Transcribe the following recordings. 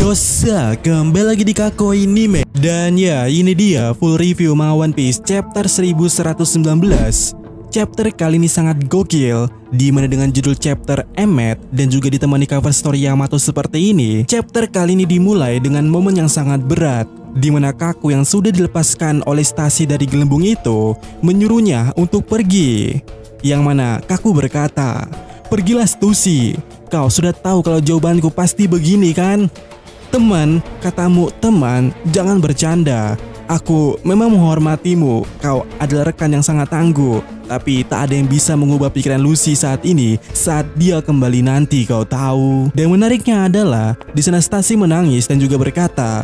Yosa, kembali lagi di Kakoi Anime. Dan ya, ini dia full review manga One Piece chapter 1119. Chapter kali ini sangat gokil, dimana dengan judul chapter Emmet dan juga ditemani cover story Yamato seperti ini. Chapter kali ini dimulai dengan momen yang sangat berat, dimana Kaku yang sudah dilepaskan oleh Stasi dari gelembung itu menyuruhnya untuk pergi. Yang mana Kaku berkata, "Pergilah Stussy, kau sudah tahu kalau jawabanku pasti begini kan?" "Teman, katamu teman, jangan bercanda. Aku memang menghormatimu, kau adalah rekan yang sangat tangguh. Tapi tak ada yang bisa mengubah pikiran Lucy saat ini, saat dia kembali nanti, kau tahu." Dan menariknya adalah, di sana Stasi menangis dan juga berkata,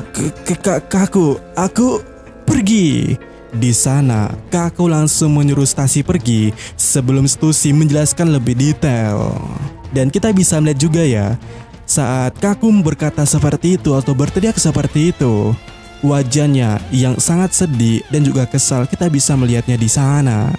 Kaku, aku pergi." Di sana, Kaku langsung menyuruh Stasi pergi sebelum Stussy menjelaskan lebih detail. Dan kita bisa melihat juga ya, saat Kaku berkata seperti itu atau berteriak seperti itu, wajahnya yang sangat sedih dan juga kesal kita bisa melihatnya di sana.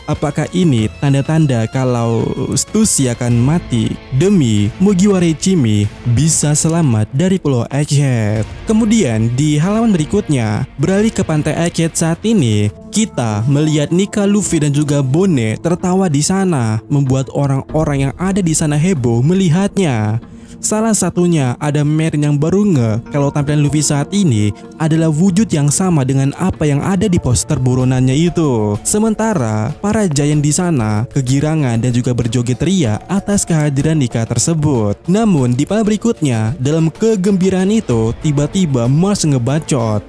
Apakah ini tanda-tanda kalau Stussy akan mati demi Mugiwara Ichimi bisa selamat dari Pulau Egghead? Kemudian di halaman berikutnya, beralih ke pantai Egghead saat ini, kita melihat Nika, Luffy dan juga Bone tertawa di sana, membuat orang-orang yang ada di sana heboh melihatnya. Salah satunya ada Merin yang baru kalau tampilan Luffy saat ini adalah wujud yang sama dengan apa yang ada di poster buronannya itu. Sementara para giant di sana kegirangan dan juga berjoget ria atas kehadiran Nika tersebut. Namun di panel berikutnya, dalam kegembiraan itu tiba-tiba Mars ngebacot.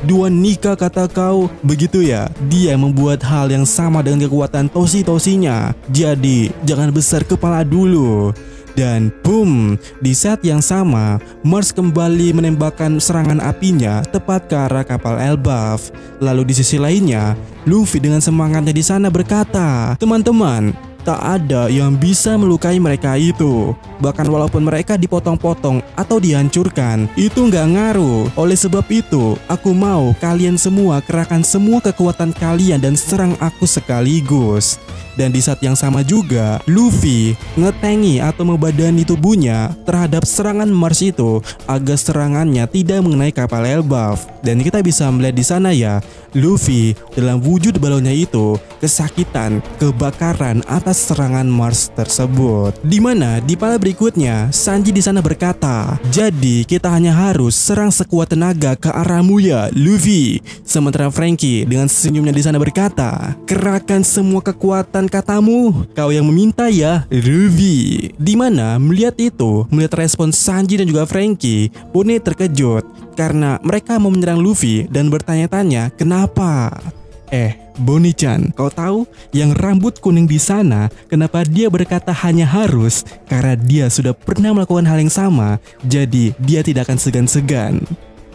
Dua Nika kata kau, begitu ya? Dia membuat hal yang sama dengan kekuatan Toshi-Toshinya. Jadi jangan besar kepala dulu. Dan boom, di saat yang sama, Mars kembali menembakkan serangan apinya tepat ke arah kapal Elbaf. Lalu di sisi lainnya, Luffy dengan semangatnya di sana berkata, "Teman-teman, tak ada yang bisa melukai mereka itu. Bahkan walaupun mereka dipotong-potong atau dihancurkan, itu nggak ngaruh. Oleh sebab itu, aku mau kalian semua kerahkan semua kekuatan kalian dan serang aku sekaligus." Dan di saat yang sama juga, Luffy ngetengi atau membadani tubuhnya terhadap serangan Mars itu agar serangannya tidak mengenai kapal Elbaf. Dan kita bisa melihat di sana ya, Luffy dalam wujud balonnya itu kesakitan, kebakaran atas serangan Mars tersebut. Dimana di panel berikutnya, Sanji di sana berkata, "Jadi kita hanya harus serang sekuat tenaga ke arahmu ya, Luffy." Sementara Franky dengan senyumnya di sana berkata, "Kerahkan semua kekuatan katamu, kau yang meminta ya, Luffy." Dimana melihat respon Sanji dan juga Franky, Bone terkejut karena mereka mau menyerang Luffy dan bertanya-tanya kenapa. Boni-chan, kau tahu yang rambut kuning di sana kenapa dia berkata hanya harus? Karena dia sudah pernah melakukan hal yang sama, jadi dia tidak akan segan-segan.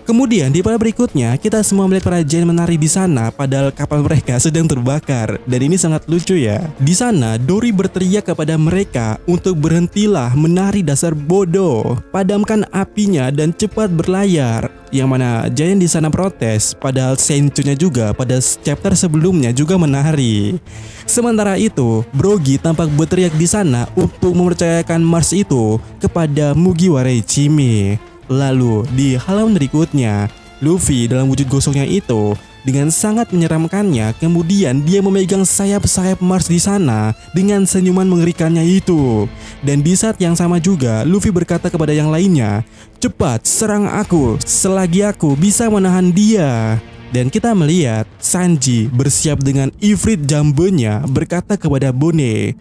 Kemudian di panel berikutnya, kita semua melihat para giant menari di sana padahal kapal mereka sedang terbakar. Dan ini sangat lucu ya. Di sana Dory berteriak kepada mereka untuk berhentilah menari dasar bodoh. Padamkan apinya dan cepat berlayar. Yang mana giant di sana protes, padahal Senchu-nya juga pada chapter sebelumnya juga menari. Sementara itu, Brogy tampak berteriak di sana untuk mempercayakan Mars itu kepada Mugiwara Ichimi. Lalu di halaman berikutnya, Luffy dalam wujud gosongnya itu dengan sangat menyeramkannya, kemudian dia memegang sayap-sayap Mars di sana dengan senyuman mengerikannya itu. Dan di saat yang sama juga, Luffy berkata kepada yang lainnya, "Cepat serang aku selagi aku bisa menahan dia." Dan kita melihat Sanji bersiap dengan Ifrit Jambenya berkata kepada Bone,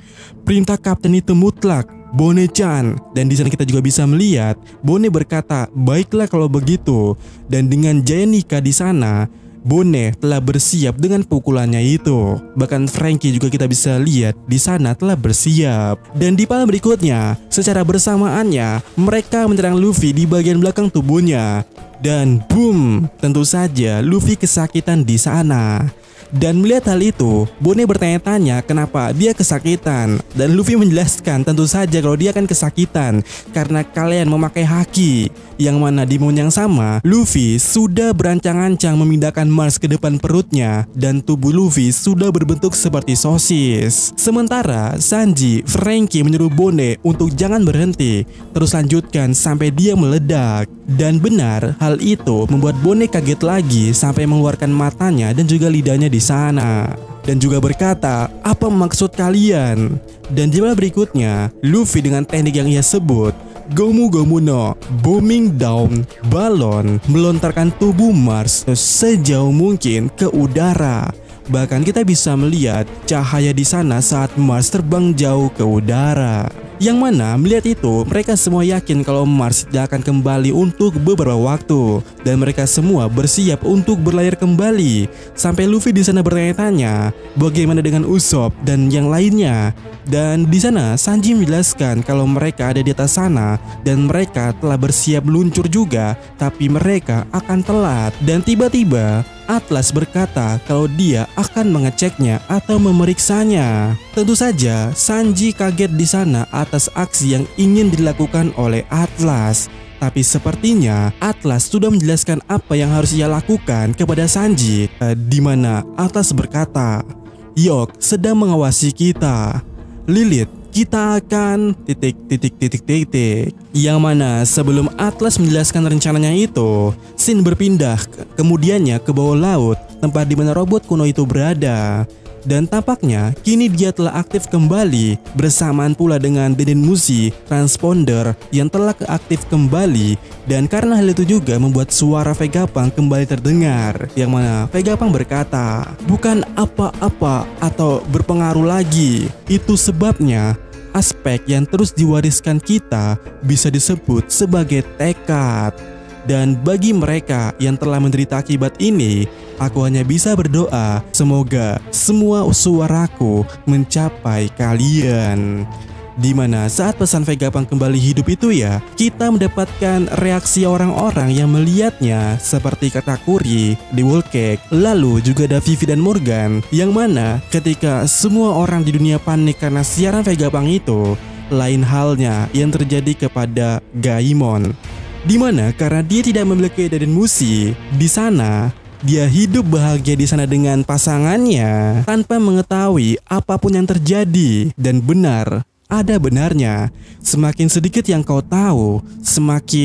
"Perintah kapten itu mutlak, Bone-chan." Dan di sana kita juga bisa melihat Bone berkata, "Baiklah kalau begitu." Dan dengan giant Nika di sana, Bone telah bersiap dengan pukulannya itu. Bahkan Franky juga kita bisa lihat di sana telah bersiap. Dan di panel berikutnya, secara bersamaannya mereka menyerang Luffy di bagian belakang tubuhnya. Dan boom, tentu saja Luffy kesakitan di sana. Dan melihat hal itu, Bone bertanya-tanya kenapa dia kesakitan. Dan Luffy menjelaskan tentu saja kalau dia akan kesakitan karena kalian memakai haki. Yang mana di momen yang sama, Luffy sudah berancang-ancang memindahkan Mars ke depan perutnya dan tubuh Luffy sudah berbentuk seperti sosis. Sementara Sanji, Franky menyuruh Bone untuk jangan berhenti, terus lanjutkan sampai dia meledak. Dan benar, hal itu membuat Bonnie kaget lagi sampai mengeluarkan matanya dan juga lidahnya di sana. Dan juga berkata, apa maksud kalian? Dan di malam berikutnya, Luffy dengan teknik yang ia sebut Gomu Gomu no Booming Down Balon melontarkan tubuh Mars sejauh mungkin ke udara. Bahkan kita bisa melihat cahaya di sana saat Mars terbang jauh ke udara. Yang mana melihat itu mereka semua yakin kalau Mars tidak akan kembali untuk beberapa waktu dan mereka semua bersiap untuk berlayar kembali. Sampai Luffy di sana bertanya-tanya bagaimana dengan Usopp dan yang lainnya. Dan di sana Sanji menjelaskan kalau mereka ada di atas sana dan mereka telah bersiap meluncur juga, tapi mereka akan telat. Dan tiba-tiba Atlas berkata kalau dia akan mengeceknya atau memeriksanya. Tentu saja Sanji kaget di sana atas aksi yang ingin dilakukan oleh Atlas. Tapi sepertinya Atlas sudah menjelaskan apa yang harus ia lakukan kepada Sanji, di mana Atlas berkata, Yok sedang mengawasi kita. Lilith, kita akan ... Yang mana sebelum Atlas menjelaskan rencananya itu, Shin berpindah kemudiannya ke bawah laut, tempat di mana robot kuno itu berada. Dan tampaknya kini dia telah aktif kembali bersamaan pula dengan Denden Mushi transponder yang telah keaktif kembali. Dan karena hal itu juga membuat suara Vegapunk kembali terdengar, yang mana Vegapunk berkata, bukan apa-apa atau berpengaruh lagi. Itu sebabnya aspek yang terus diwariskan kita bisa disebut sebagai tekad. Dan bagi mereka yang telah menderita akibat ini, aku hanya bisa berdoa semoga semua suaraku mencapai kalian. Dimana saat pesan Vegapunk kembali hidup itu ya, kita mendapatkan reaksi orang-orang yang melihatnya seperti Katakuri di Whole Cake. Lalu juga ada Vivi dan Morgan, yang mana ketika semua orang di dunia panik karena siaran Vegapunk itu, lain halnya yang terjadi kepada Gaimon. Dimana karena dia tidak memiliki Denden Mushi, di sana dia hidup bahagia di sana dengan pasangannya tanpa mengetahui apapun yang terjadi. Dan benar, ada benarnya. Semakin sedikit yang kau tahu, semakin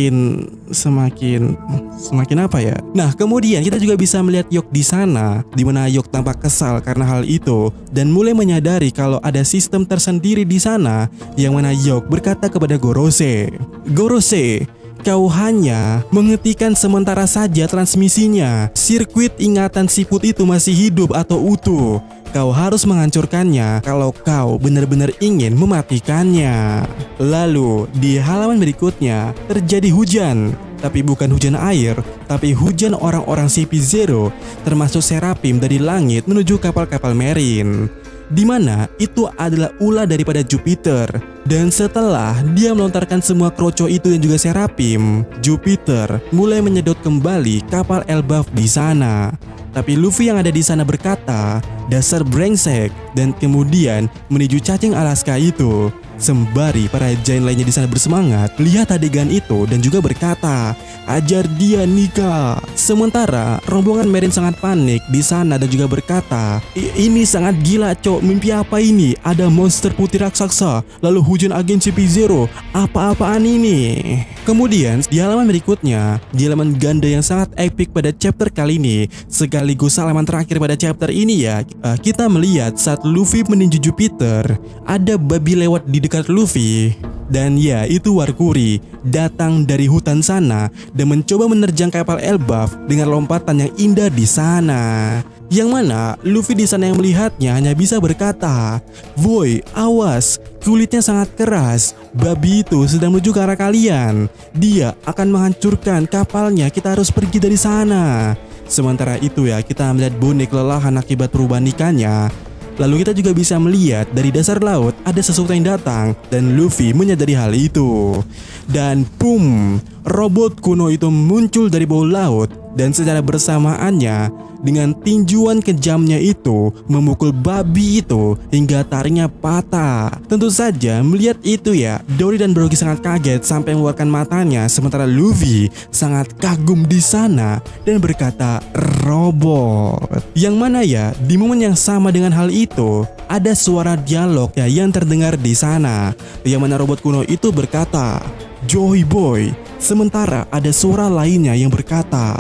apa ya? Nah, kemudian kita juga bisa melihat Yok di sana, di mana Yok tampak kesal karena hal itu dan mulai menyadari kalau ada sistem tersendiri di sana, yang mana Yok berkata kepada Gorose, Gorose, kau hanya menghentikan sementara saja transmisinya. Sirkuit ingatan siput itu masih hidup atau utuh. Kau harus menghancurkannya kalau kau benar-benar ingin mematikannya. Lalu di halaman berikutnya terjadi hujan. Tapi bukan hujan air, tapi hujan orang-orang CP0 termasuk Serapim dari langit menuju kapal-kapal Marine. Di mana itu adalah ulah daripada Jupiter. Dan setelah dia melontarkan semua kroco itu dan juga Serapim, Jupiter mulai menyedot kembali kapal Elbaf di sana. Tapi Luffy yang ada di sana berkata, dasar brengsek, dan kemudian menuju cacing Alaska itu. Sembari para giant lainnya di sana bersemangat lihat adegan itu dan juga berkata, ajar dia Nika. Sementara rombongan Marine sangat panik di sana dan juga berkata, ini sangat gila cok, mimpi apa ini? Ada monster putih raksasa, lalu hujan agen CP0, apa-apaan ini? Kemudian di halaman berikutnya, di halaman ganda yang sangat epic pada chapter kali ini, sekaligus halaman terakhir pada chapter ini ya, kita melihat saat Luffy meninju Jupiter, ada babi lewat di dekat Luffy. Dan ya, itu Warkuri datang dari hutan sana dan mencoba menerjang kapal Elbaf dengan lompatan yang indah di sana. Yang mana Luffy di sana yang melihatnya hanya bisa berkata, "Boy, awas, kulitnya sangat keras. Babi itu sedang menuju ke arah kalian. Dia akan menghancurkan kapalnya. Kita harus pergi dari sana." Sementara itu ya, kita melihat Bonnie kelelahan akibat perubahan ikannya. Lalu kita juga bisa melihat dari dasar laut ada sesuatu yang datang dan Luffy menyadari hal itu. Dan boom, robot kuno itu muncul dari bawah laut dan secara bersamaannya dengan tinjuan kejamnya itu memukul babi itu hingga taringnya patah. Tentu saja melihat itu ya, Dory dan Brogy sangat kaget sampai mengeluarkan matanya, sementara Luffy sangat kagum di sana dan berkata robot. Yang mana ya, di momen yang sama dengan hal itu ada suara dialog ya yang terdengar di sana, yang mana robot kuno itu berkata, "Joy Boy, Sementara ada suara lainnya yang berkata,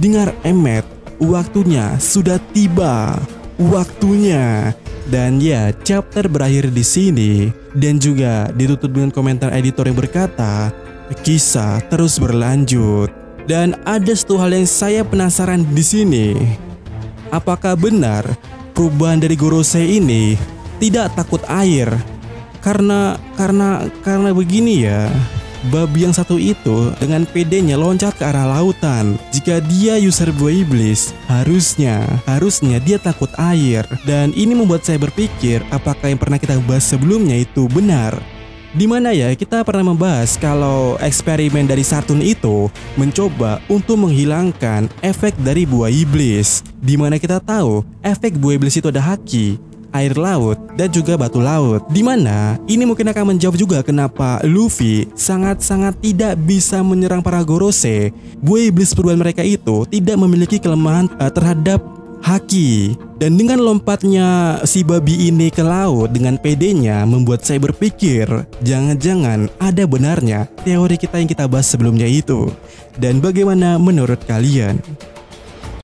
"Dengar Emmet, waktunya sudah tiba. Waktunya." Dan ya, chapter berakhir di sini dan juga ditutup dengan komentar editor yang berkata, "Kisah terus berlanjut." Dan ada satu hal yang saya penasaran di sini. Apakah benar perubahan dari Gorosei ini tidak takut air? Karena begini ya. Babi yang satu itu dengan pedenya loncat ke arah lautan. Jika dia user buah iblis, harusnya dia takut air. Dan ini membuat saya berpikir, apakah yang pernah kita bahas sebelumnya itu benar? Dimana ya kita pernah membahas kalau eksperimen dari Saturn itu mencoba untuk menghilangkan efek dari buah iblis. Dimana kita tahu efek buah iblis itu ada haki, air laut, dan juga batu laut. Dimana ini mungkin akan menjawab juga kenapa Luffy sangat-sangat tidak bisa menyerang para Gorosei. Buah iblis perubahan mereka itu tidak memiliki kelemahan terhadap haki. Dan dengan lompatnya si babi ini ke laut dengan pedenya membuat saya berpikir, jangan-jangan ada benarnya teori kita yang kita bahas sebelumnya itu. Dan bagaimana menurut kalian?